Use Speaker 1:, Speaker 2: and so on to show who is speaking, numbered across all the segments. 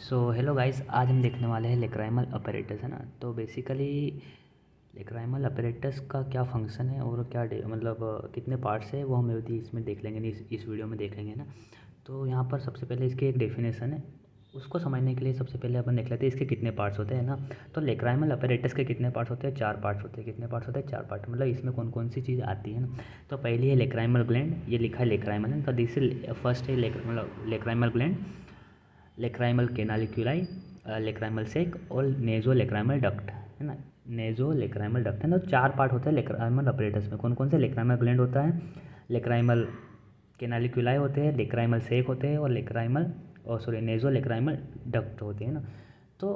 Speaker 1: So hello guys, आज हम देखने वाले हैं लेक्राइमल अपैरेटस, है ना। तो बेसिकली लेक्राइमल अपैरेटस का क्या फंक्शन है और क्या कितने पार्ट्स है वो हम अभी इसमें देख लेंगे, इस वीडियो में देख लेंगे ना। तो यहाँ पर सबसे पहले इसकी एक डेफिनेशन है, उसको समझने के लिए सबसे पहले अपन देख लेते हैं इसके कितने पार्ट्स होते हैं ना। तो लेक्राइमल अपैरेटस के कितने पार्ट्स होते हैं? 4 पार्ट्स होते हैं। कितने पार्ट्स होते हैं? 4 पार्ट। मतलब इसमें कौन कौन सी चीज़ आती है ना। तो पहली है लेक्राइमल ग्लैंड, ये लिखा है लेक्राइमल है, तो दिस फर्स्ट है lacrimal gland, lacrimal कैनालिक्यूलाई, lacrimal sac और नेजो लेक्राइमल डक्ट, है ना। नेजो लेक्राइमल डक्ट है ना। तो 4 पार्ट होते हैं लेक्राइमल अपरेटस में। कौन कौन से? लेक्राइमल ग्लैंड होता है, लेक्राइमल कैनालिक्यूलाई होते हैं, लेक्राइमल सेक होते हैं और नेजो लेक्राइमल डक्ट होते हैं ना। तो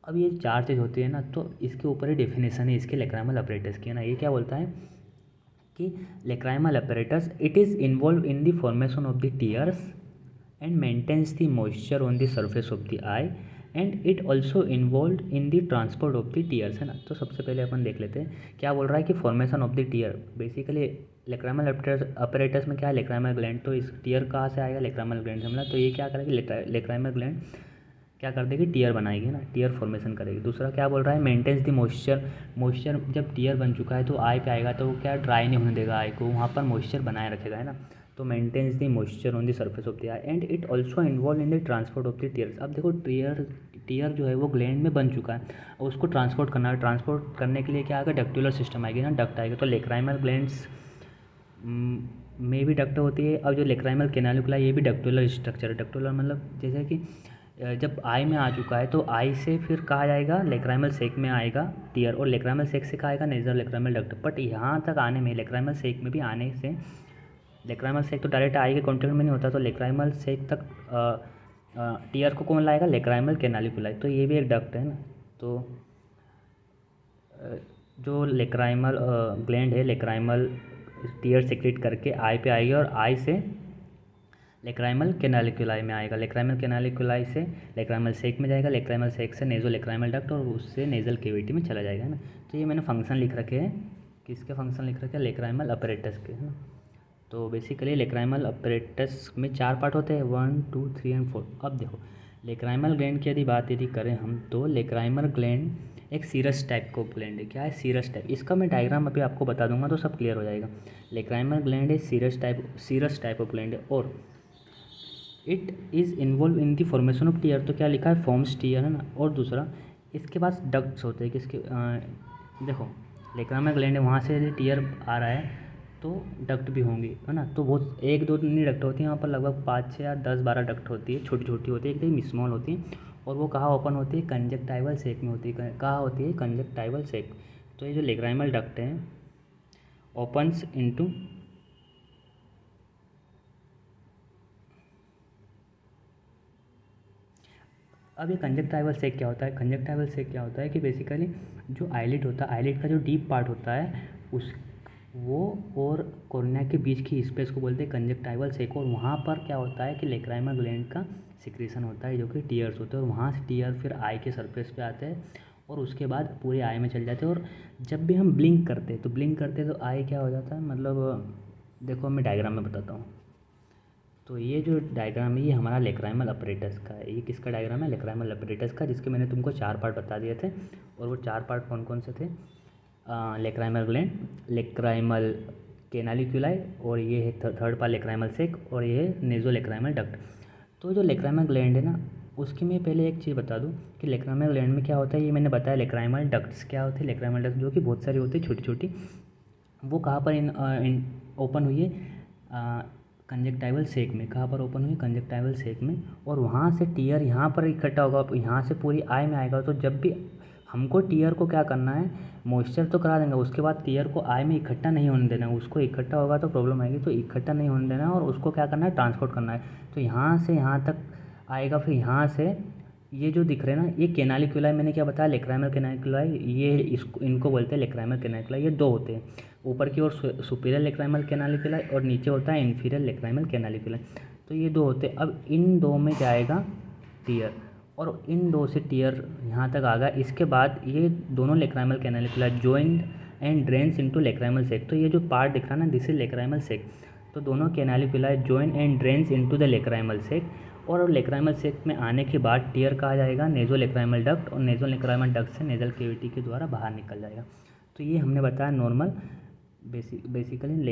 Speaker 1: अब ये 4 चीज़ होती है ना, तो इसके ऊपर ही डेफिनेशन है इसके लेक्राइमल अपरेटस की, है ना। ये क्या बोलता है कि lacrimal apparatus it is involved in the formation of the tears and maintains the moisture on the surface of the eye and it also involved in the transport of the tears, है ना। तो सबसे पहले अपन देख लेते हैं क्या बोल रहा है कि formation of the tear. Basically lacrimal apparatus में क्या है? Lacrimal gland. तो इस टीयर कहाँ से आएगा? लेक्राइमल ग्लैंड से मिला। तो ये क्या करेगी? लेक्राइमल ग्लैंड क्या कर देगी? टीयर बनाएगी ना, टीयर फॉर्मेशन करेगी। दूसरा क्या बोल रहा है? Maintains the moisture. मॉइस्चर जब टीयर बन चुका है तो आई पे आएगा तो क्या ड्राई नहीं होने देगा आई को, वहाँ पर मॉइस्चर बनाए रखेगा, है ना। तो maintains the moisture on the surface of the eye and it also involve in the transport of the tears. अब देखो टीयर जो है वो ग्लैंड में बन चुका है और उसको ट्रांसपोर्ट करना है। ट्रांसपोर्ट करने के लिए क्या आएगा? डक्टुलर सिस्टम आएगी ना, डक्ट आएगा। तो लेक्राइमल ग्लैंड्स में भी डक्ट होती है। अब जो लेक्राइमल कैनालिकुला ये भी डक्टुलर स्ट्रक्चर है। डक्टुलर मतलब जैसे कि जब आई में आ चुका है तो आई से फिर कहा जाएगा लेक्राइमल सेक में आएगा टीयर, और लेक्राइमल सेक से कहा आएगा नेजल लेक्राइमल डक्ट। बट यहाँ तक आने में लेक्राइमल सेक में भी आने से, लेक्राइमल सेक तो डायरेक्ट आई के कॉन्टेक्ट में नहीं होता, तो लेक्राइमल सेक तक टीयर को कौन लाएगा? Lacrimal canaliculi. तो ये भी एक डक्ट है ना। तो जो लेक्राइमल ग्लैंड है, लेक्राइमल टीयर सेक्रेट करके आई पे आएगी और आई से लेक्राइमल कैनालिकुलाई में आएगा। लेक्राइमल कैनालिकुलाई से लेक्राइमल सेक में जाएगा, लेक्राइमल सेक से नेजो लेक्राइमल डक्ट और उससे नेजल केविटी में चला जाएगा, है ना। तो ये मैंने फंक्शन लिख रखे हैं, किसके फंक्शन लिख रखे हैं? लेक्राइमल अपरेटस के, है ना। तो बेसिकली लेक्राइमल अपरेटस में 4 पार्ट होते हैं, 1 2 3 एंड 4। अब देखो लेक्राइमल ग्लैंड की यदि करें हम, तो लेक्राइमल ग्लैंड एक सीरस टाइप का ग्लैंड है। क्या है? Serous type. इसका मैं डायग्राम अभी आपको बता दूंगा तो सब क्लियर हो जाएगा। लेक्राइमल ग्लैंड है सीरस टाइप ऑफ ग्लैंड है और it is involve in the formation of tear. तो क्या लिखा है? फॉर्म्स टीयर, है ना। और दूसरा इसके पास डक्ट्स होते हैं। किसके? देखो लेक्राइमल ग्लैंड है, वहाँ से यदि टीयर आ रहा है तो डक्ट भी होंगी, है ना। तो बहुत 1 2 नहीं डक्ट होती हैं, यहाँ पर लगभग 5 6 या 10 12 डक्ट होती है। छोटी छोटी होती है, एकदम स्मॉल होती है। और वो कहाँ ओपन होती है? कंजक्टाइवल सेक में होती है। कहाँ होती है? कंजक्टाइवल सेक। तो ये जो लेक्राइमल डक्ट है ओपन्स इनटू, अब ये कंजक्टाइवल सेक क्या होता है? कंजक्टाइवल सेक क्या होता है कि बेसिकली जो आईलिड होता है, आईलिड का जो डीप पार्ट होता है उस वो और कॉर्निया के बीच की स्पेस को बोलते हैं कंजक्टाइवल सेक। और वहाँ पर क्या होता है कि लेक्राइमल ग्लैंड का सिक्रीशन होता है जो कि टीयर्स होते हैं, और वहाँ से टीयर फिर आई के सरफेस पे आते हैं और उसके बाद पूरे आई में चल जाते हैं। और जब भी हम ब्लिंक करते हैं तो आई क्या हो जाता है? मतलब देखो मैं डायग्राम में बताता हूँ। तो ये जो डायग्राम है ये हमारा लेक्राइमल अपरेटस का है। ये किसका डायग्राम है? लेक्राइमल अपरेटस का, जिसके मैंने तुमको 4 पार्ट बता दिए थे। और वो 4 पार्ट कौन कौन से थे? लेक्राइमल ग्लैंड, लेक्राइमल कैनालिक्यूलाई, और ये है थर्ड पार्ट लेक्राइमल सेक, और ये है नेजो लेक्राइमल डक्ट। तो जो लेक्राइमल ग्लैंड है ना, उसकी मैं पहले एक चीज़ बता दूं कि लेक्राइमल ग्लैंड में क्या होता है। ये मैंने बताया लेक्राइमल डक्ट्स क्या होते हैं। लेक्राइमल डक्ट जो कि बहुत सारी होती है छोटी छोटी, वो कहाँ पर ओपन हुई है? कंजक्टाइवल सेक में। कहाँ पर ओपन हुई? कंजक्टाइवल सेक में। और वहाँ से टीयर यहाँ पर इकट्ठा होगा, यहाँ से पूरी आई में आएगा। तो जब भी हमको टीयर को क्या करना है? मॉइस्चर तो करा देंगे, उसके बाद टीयर को आई में इकट्ठा नहीं होने देना। उसको इकट्ठा होगा तो प्रॉब्लम आएगी, तो इकट्ठा नहीं होने देना और उसको क्या करना है? ट्रांसपोर्ट करना है। तो यहाँ से यहाँ तक आएगा, फिर यहाँ से ये जो दिख रहे हैं ना, ये कैनालिकुलाई। मैंने क्या बताया? लेक्राइमल कैनालिकुलाई। ये इसको इनको बोलते हैं लेक्राइमल कैनालिकुलाई। ये 2 होते हैं, ऊपर की ओर सुपीरियर लेक्राइमल कैनालिकुलाई और नीचे होता है इन्फीरियर लेक्राइमल कैनालिकुलाई। तो ये 2 होते हैं। अब इन 2 में जाएगा टीयर, और इन 2 से टीयर यहाँ तक आ गया। इसके बाद ये दोनों lacrimal canaliculi joined and drains into lacrimal sac. तो ये जो पार्ट दिख रहा है ना, दिस इज लेक्राइमल सेक। तो दोनों canaliculi join and drains into the lacrimal sac, और लेक्राइमल सेक में आने के बाद टीयर कहा जाएगा नेज़ोलेक्राइमल डक्ट, और नेज़ोलेक्राइमल डक्ट से नेज़ल कैविटी के द्वारा बाहर निकल जाएगा। तो ये हमने बताया नॉर्मल बेसिकली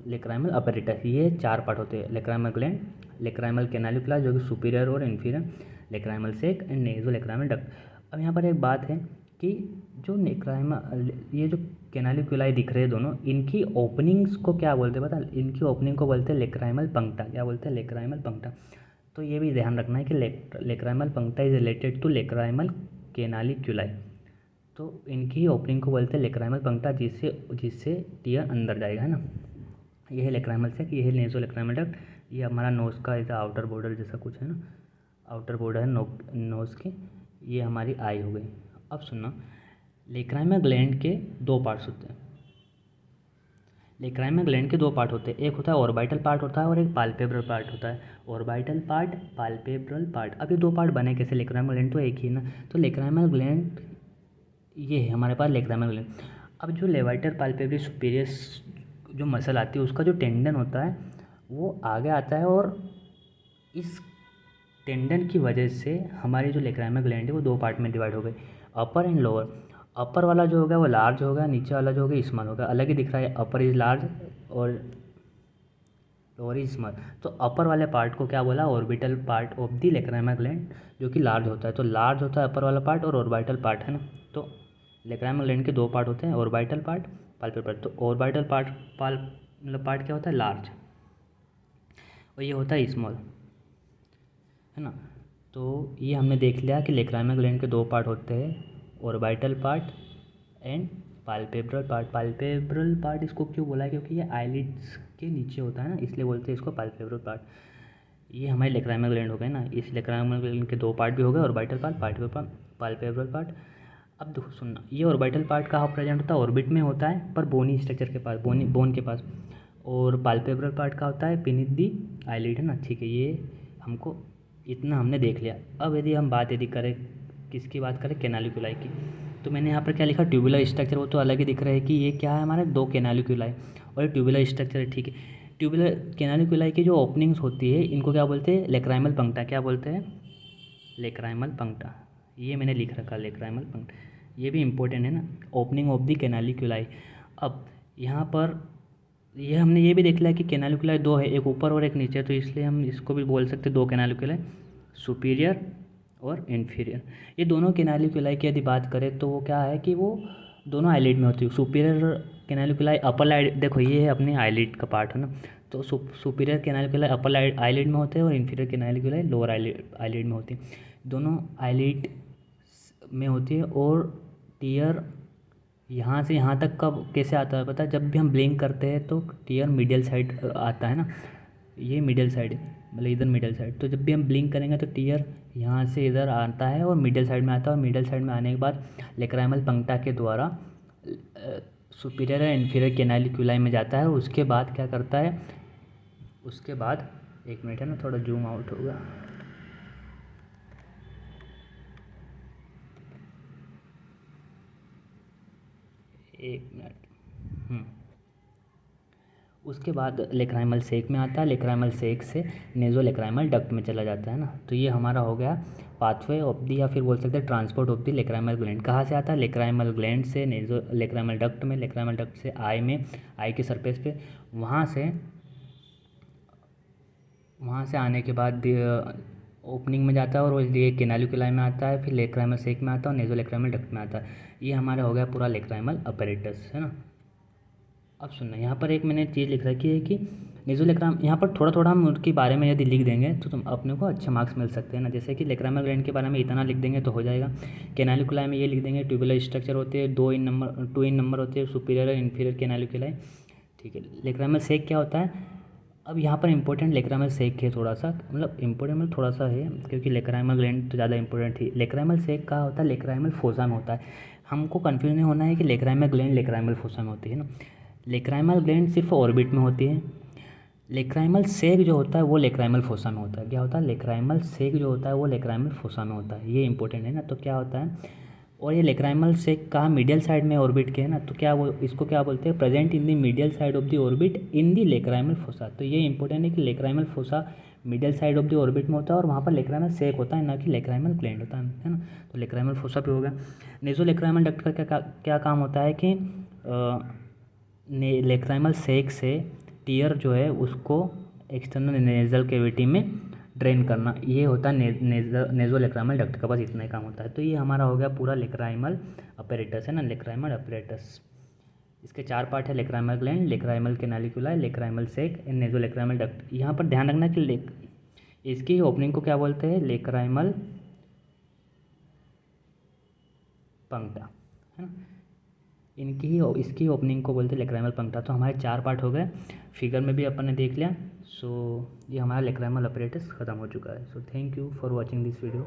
Speaker 1: लेक्राइमल अपैरेटस। ये 4 पार्ट होते हैं, लेक्राइमल ग्लैंड, लेक्राइमल कैनालिकुला जो कि सुपीरियर और inferior, lacrimal sac and nasolacrimal duct. अब यहाँ पर एक बात है कि जो ये जो कैनालिकुलाई दिख रहे हैं दोनों, इनकी ओपनिंग्स को क्या बोलते हैं पता है? इनकी ओपनिंग को बोलते हैं लेक्राइमल पंक्टा। क्या बोलते हैं? Lacrimal puncta. तो ये भी ध्यान रखना है कि lacrimal puncta is related to lacrimal canaliculi. तो इनकी ओपनिंग को बोलते हैं लेक्राइमल पंक्टा, जिससे टीयर अंदर जाएगा, है ना। ये है लेक्राइमल सेक, ये है नेज़ोलेक्राइमल डक्ट। ये हमारा नोज़ का इधर आउटर बॉर्डर जैसा कुछ है ना, आउटर बॉर्डर है नोज़ की। ये हमारी आई हो गई। अब सुनना, लेक्राइमल ग्लैंड के 2 पार्ट्स होते हैं। लेक्राइमल ग्लैंड के 2 पार्ट होते हैं, एक होता है ऑर्बिटल पार्ट होता है और एक पाल्पेब्रल पार्ट होता है। Orbital part, palpebral part. अब ये 2 पार्ट बने कैसे? लेक्राइमल ग्लैंड तो एक ही ना, तो लेक्राइमल ग्लैंड ये है हमारे पास लेक्राइमल ग्लैंड। अब जो लेवाइटर पाल्पेब्रल सुपीरियर जो मसल आती है, उसका जो टेंडन होता है वो आगे आता है, और इस टेंडन की वजह से हमारी जो लेक्राइमल ग्लैंड है वो 2 पार्ट में डिवाइड हो गई, अपर एंड लोअर। अपर वाला जो होगा वो लार्ज होगा, नीचे वाला जो होगा स्मॉल होगा। अलग ही दिख रहा है, अपर इज लार्ज और लोअर इज स्मॉल। तो अपर वाले पार्ट को क्या बोला? Orbital part of the lacrimal gland, जो कि लार्ज होता है। तो लार्ज होता है अपर वाला पार्ट और ऑर्बिटल पार्ट, है ना। तो लेक्राइमल ग्लैंड के 2 पार्ट होते हैं, ऑर्बिटल पार्ट, पाल्पेब्रल पार्ट। तो ऑर्बिटल पार्ट मतलब पार्ट क्या होता है? लार्ज, और ये होता है स्मॉल, है ना। तो ये हमने देख लिया कि लेक्राइमल ग्लैंड के 2 पार्ट होते हैं, orbital part and palpebral part. Palpebral part इसको क्यों बोला है? क्योंकि ये आईलिड्स के नीचे होता है ना, इसलिए बोलते हैं इसको पाल्पेब्रल पार्ट। ये हमारे लेक्राइमल ग्लैंड हो गए ना। इस लेक्राइमल ग्लैंड के 2 पार्ट भी हो गए, ऑर्बिटल पार्ट, पाल्पेब्रल पार्ट। अब देखो सुनना, ये ऑर्बिटल पार्ट कहाँ प्रेजेंट होता है? ऑर्बिट में होता है, पर बोनी स्ट्रक्चर के पास, बोन के पास। और पाल्पेब्रल पार्ट का होता है बीनीथ दी आईलिड, है ना। ठीक है, ये हमको इतना हमने देख लिया। अब यदि करें किसकी बात करें? कैनालिकुलाई की। तो मैंने यहाँ पर क्या लिखा? Tubular structure. वो तो अलग ही दिख रहा है कि ये क्या है हमारे 2 कैनालिकुलाई और ये ट्यूबुलर स्ट्रक्चर है, ठीक है। ट्यूबुलर कैनालिकुलाई की जो ओपनिंग्स होती है इनको क्या बोलते हैं? लेक्राइमल पंक्टा। क्या बोलते हैं? लेक्राइमल पंक्टा। ये मैंने लिख रखा लेक्राइमल पंक्टा, ये भी इंपॉर्टेंट है ना, ओपनिंग ऑफ द कैनालिकुलाई। अब यहाँ पर ये हमने ये भी देख लिया कि कैनालिकुलाई 2 है, एक ऊपर और एक नीचे, तो इसलिए हम इसको भी बोल सकते हैं 2 कैनालिकुलाई, सुपीरियर और इन्फीरियर। ये दोनों कैनालिकुलाई की यदि बात करें तो वो क्या है कि वो दोनों आईलिड में होती है। सुपीरियर कैनालिकुलाई अपर आईलिड, देखो ये है अपनी आईलिड का पार्ट, है ना। तो सुपीरियर कैनालिकुलाई अपर आईलिड में होते हैं और इन्फीरियर कैनालिकुलाई लोअर आईलिड में होती है। दोनों आईलिड में होती है। और टीयर यहाँ से यहाँ तक कब कैसे आता है पता है? जब भी हम ब्लिंक करते हैं तो टीयर मिडिल साइड आता है ना, ये मिडिल साइड है, मतलब इधर मिडिल साइड। तो जब भी हम ब्लिंक करेंगे तो टीयर यहाँ से इधर आता है और मिडिल साइड में आता है, और मिडिल साइड में आने के बाद लेक्राइमल पंक्टा के द्वारा सुपीरियर और इन्फीरियर कैनालिकुलाई में जाता है। उसके बाद क्या करता है? उसके बाद 1 मिनट, है ना, थोड़ा जूम आउट होगा। एक मिनट। उसके बाद लेक्राइमल सेक में आता है, लेक्राइमल सेक से नेज़ोलेक्राइमल डक्ट में चला जाता है ना। तो ये हमारा हो गया पाथवे ऑफ दी, या फिर बोल सकते हैं transport of the lacrimal gland. कहाँ से आता है? लेक्राइमल ग्लैंड से नेज़ोलेक्राइमल डक्ट में, लेक्राइमल डक्ट से आई में, आई के सरफेस पे, वहाँ से आने के बाद ओपनिंग में जाता है और ये कैनालिकुलाई में आता है, फिर लेक्राइमल सेक में आता है और नेज़ोलेक्राइमल डक्ट में आता है। ये हमारा हो गया पूरा लेक्राइमल अपैरेटस, है ना। अब सुनना, यहाँ पर एक मैंने चीज़ लिख रखी है कि नेज़ोलेक्राइम, यहाँ पर थोड़ा थोड़ा हम उनके बारे में यदि लिख देंगे तो तुम अपने को अच्छे मार्क्स मिल सकते हैं ना। जैसे कि लेक्राइमल ग्लैंड के बारे में इतना लिख देंगे तो हो जाएगा। कैनालिकुलाई में ये लिख देंगे ट्यूबुलर स्ट्रक्चर होते हैं, 2 इन नंबर होते हैं, सुपीरियर और इन्फीरियर कैनालिकुलाई, ठीक है। लेक्राइमल सेक क्या होता है? अब यहाँ पर इंपॉर्टेंट लेक्राइमल सेक है थोड़ा सा, मतलब इंपॉर्टेंट मतलब थोड़ा सा है, क्योंकि लेक्राइमल ग्लैंड तो ज़्यादा इंपॉर्टेंट है। लेक्राइमल सेक का होता है लेक्राइमल फोसा में होता है। हमको कन्फ्यूज नहीं होना है कि लेक्राइमल ग्लैंड लेक्राइमल फोसा में होती है ना। लेक्राइमल ग्लैंड सिर्फ ऑर्बिट में होती है। लेक्राइमल सेक जो होता है वो लेक्राइमल फोसा में होता है। क्या होता है? लेक्राइमल सेक जो होता है वो लेक्राइमल फोसा में होता है। ये इंपॉर्टेंट है ना। तो क्या होता है, और ये लेक्राइमल सेक कहाँ? मिडियल साइड में ऑर्बिट के, है ना। तो क्या वो इसको क्या बोलते हैं? Present in the medial side of the orbit in the lacrimal fossa. तो ये इंपॉर्टेंट है कि lacrimal fossa middle side of the orbit में होता है और वहाँ पर लेक्राइमल सेक होता है, ना कि लेक्राइमल ग्लैंड होता है ना। तो लेक्राइमल फोसा भी हो गया। नेजो लेक्राइमल डक्ट का क्या काम होता है कि लेक्राइमल सेक से टीयर जो है उसको एक्सटर्नल नेजल कैविटी में ड्रेन करना, ये होता है नेजो लेक्राइमल डक्ट का, बस इतना ही काम होता है। तो ये हमारा हो गया पूरा लेक्राइमल अपैरेटस है ना, लेक्राइमल अपैरेटस। इसके 4 पार्ट है, lacrimal gland, lacrimal canalicula, lacrimal sac and nasolacrimal duct. यहाँ पर ध्यान रखना कि इसकी ओपनिंग को क्या बोलते हैं, लेक्राइमल पंक्टा है ना, इसकी ओपनिंग को बोलते हैं लेक्राइमल पंक्टा। तो हमारे 4 पार्ट हो गए, फिगर में भी अपन ने देख लिया। सो ये हमारा लेक्राइमल अपैरेटस ख़त्म हो चुका है। So thank you for watching this video.